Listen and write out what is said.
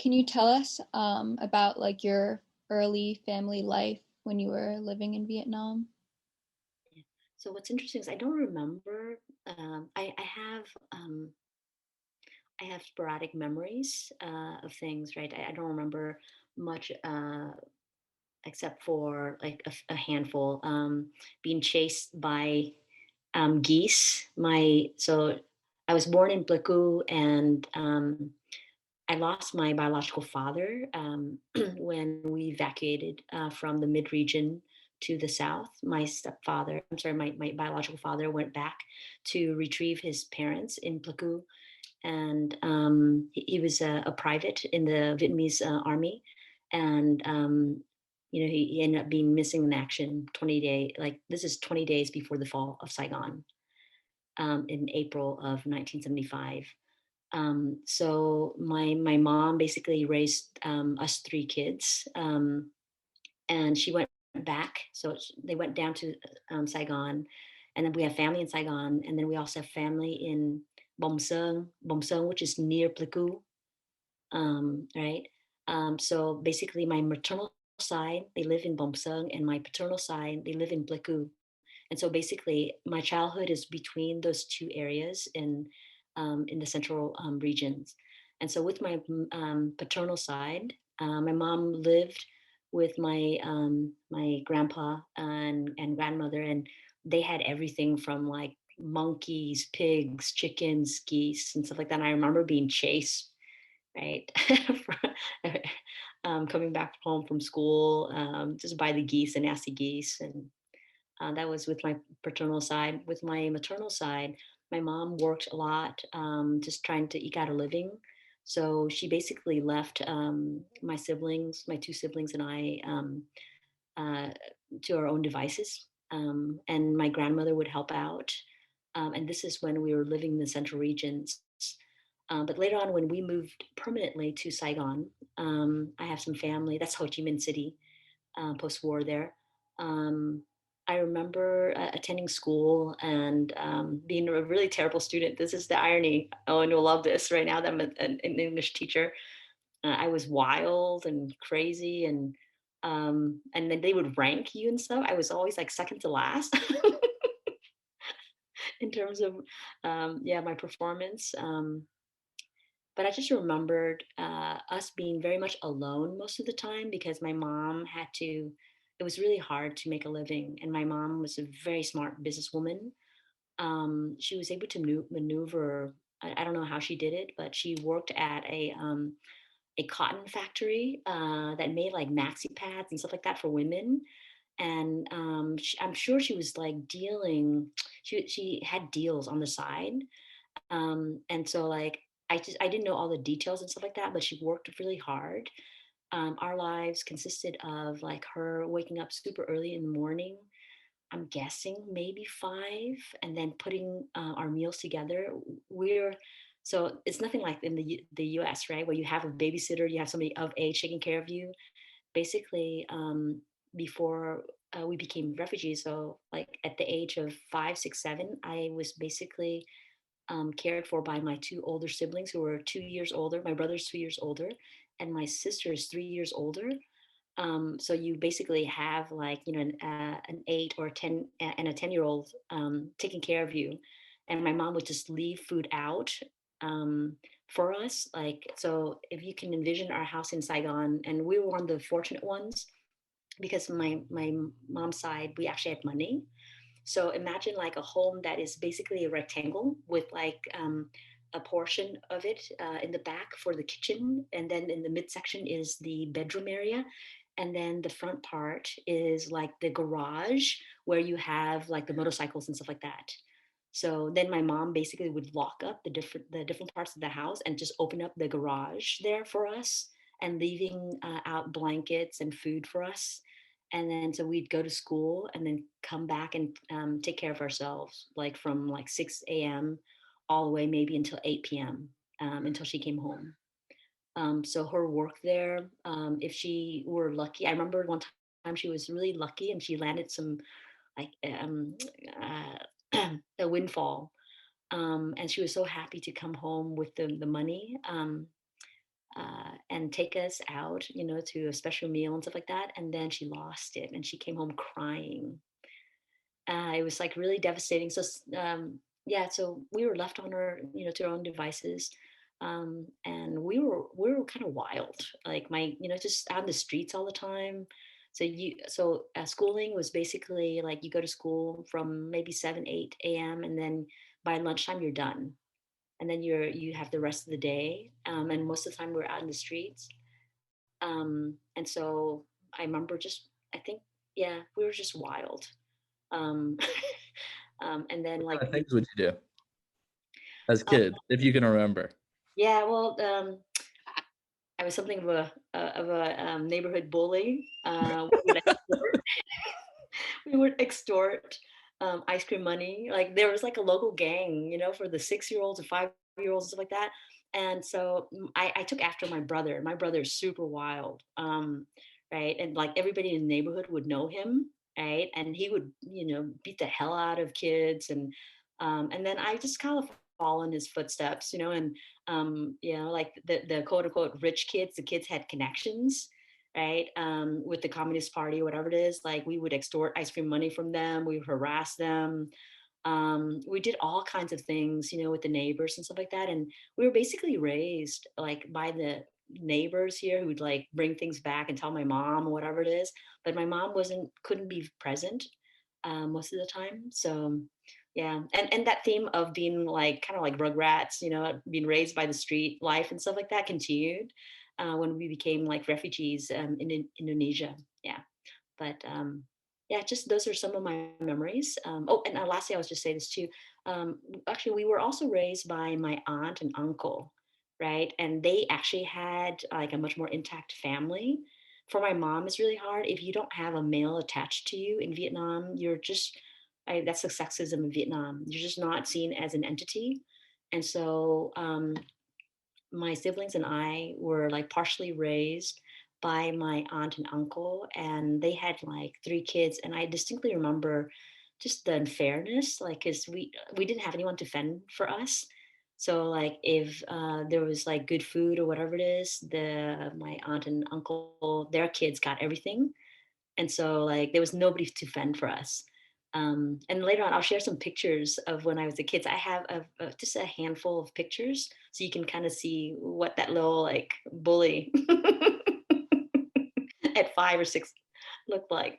Can you tell us about like your early family life when you were living in Vietnam? So what's interesting is I don't remember. I have sporadic memories of things, right? I don't remember much except for like a handful. Being chased by geese. I was born in Pleiku, and I lost my biological father when we evacuated from the mid region to the south. My biological father went back to retrieve his parents in Pleiku, and he was a private in the Vietnamese army, and he ended up being missing in action 20 days. Like this is 20 days before the fall of Saigon in April of 1975. So my mom basically raised us three kids, and she went back. They went down to Saigon, and then we have family in Saigon, and then we also have family in Bong Sơn, which is near Pleiku, right? So basically, my maternal side they live in Bong Sơn, and my paternal side they live in Pleiku. And so basically, my childhood is between those two areas in the central regions. And so with my paternal side, my mom lived with my grandpa and grandmother, and they had everything from like monkeys, pigs, chickens, geese, and stuff like that. And I remember being chased, right, coming back home from school, just by the geese, and nasty geese, and that was with my paternal side. With my maternal side, my mom worked a lot, just trying to eke out a living. So she basically left my two siblings, and I uh, to our own devices. And my grandmother would help out. And this is when we were living in the central regions. But later on, when we moved permanently to Saigon, I have some family. That's Ho Chi Minh City, post-war there. Um, I remember attending school and being a really terrible student. This is the irony. Oh, and you'll love this right now that I'm an English teacher. I was wild and crazy, and then they would rank you and stuff. I was always like second to last in terms of yeah, my performance. But I just remembered us being very much alone most of the time because my mom had to. It was really hard to make a living, and my mom was a very smart businesswoman. She was able to maneuver. I don't know how she did it, but she worked at a cotton factory that made like maxi pads and stuff like that for women. And I'm sure she was like dealing. She had deals on the side, and so like I didn't know all the details and stuff like that, but she worked really hard. Our lives consisted of like her waking up super early in the morning. I'm guessing maybe 5, and then putting our meals together. We're so it's nothing like in the U.S., right, where you have a babysitter, you have somebody of age taking care of you. Basically, before we became refugees, so like at the age of 5, 6, 7, I was basically cared for by my two older siblings who were 2 years older. My brother's 2 years older, and my sister is 3 years older. So you basically have like an 8 or 10 and a 10-year old taking care of you, and my mom would just leave food out for us. Like so, if you can envision our house in Saigon, and we were one of the fortunate ones because my mom's side we actually had money, so imagine like a home that is basically a rectangle with like a portion of it in the back for the kitchen, and then in the midsection is the bedroom area, and then the front part is like the garage where you have like the motorcycles and stuff like that. So then my mom basically would lock up the different parts of the house and just open up the garage there for us, and leaving out blankets and food for us. And then so we'd go to school and then come back and take care of ourselves, like from like 6 a.m. all the way maybe until 8 p.m. Until she came home. So her work there, if she were lucky, I remember one time she was really lucky and she landed some like uh, a windfall, and she was so happy to come home with the money. and take us out, to a special meal and stuff like that. And then she lost it and she came home crying. It was like really devastating. So, yeah, so we were left on our, to our own devices. And we were kind of wild, like just out in the streets all the time. So schooling was basically like you go to school from maybe 7, 8 a.m. and then by lunchtime you're done, and then you have the rest of the day. And most of the time we're out in the streets. And so I remember I think, yeah, we were just wild. Um, and then What like kind of things would you do as uh, kids, if you can remember? yeah, well, I was something of a neighborhood bully. We would extort ice cream money. Like there was like a local gang, for the 6-year-olds and 5-year-olds and stuff like that. And so I took after my brother. My brother is super wild, right? And like everybody in the neighborhood would know him, right? And he would, beat the hell out of kids, and then I just kind of fall in his footsteps, and like the quote unquote rich kids, the kids had connections, right? With the Communist Party or whatever it is, like we would extort ice cream money from them, we would harass them. We did all kinds of things, with the neighbors and stuff like that. And we were basically raised like by the neighbors here who would like bring things back and tell my mom or whatever it is. But my mom couldn't be present most of the time. So yeah, and that theme of being like kind of like Rugrats, being raised by the street life and stuff like that continued when we became like refugees in Indonesia. Yeah, but yeah, just those are some of my memories. Oh, and lastly, I was just say this too. Actually, we were also raised by my aunt and uncle, right? And they actually had like a much more intact family. For my mom, it's really hard if you don't have a male attached to you in Vietnam. That's the sexism in Vietnam. You're just not seen as an entity. And so my siblings and I were like partially raised by my aunt and uncle, and they had like 3 kids. And I distinctly remember just the unfairness, like, because we didn't have anyone to fend for us. So like if there was like good food or whatever it is, my aunt and uncle, their kids got everything, and so like there was nobody to fend for us. And later on, I'll share some pictures of when I was a kid. So I have just a handful of pictures, so you can kind of see what that little like bully at 5 or 6 looked like.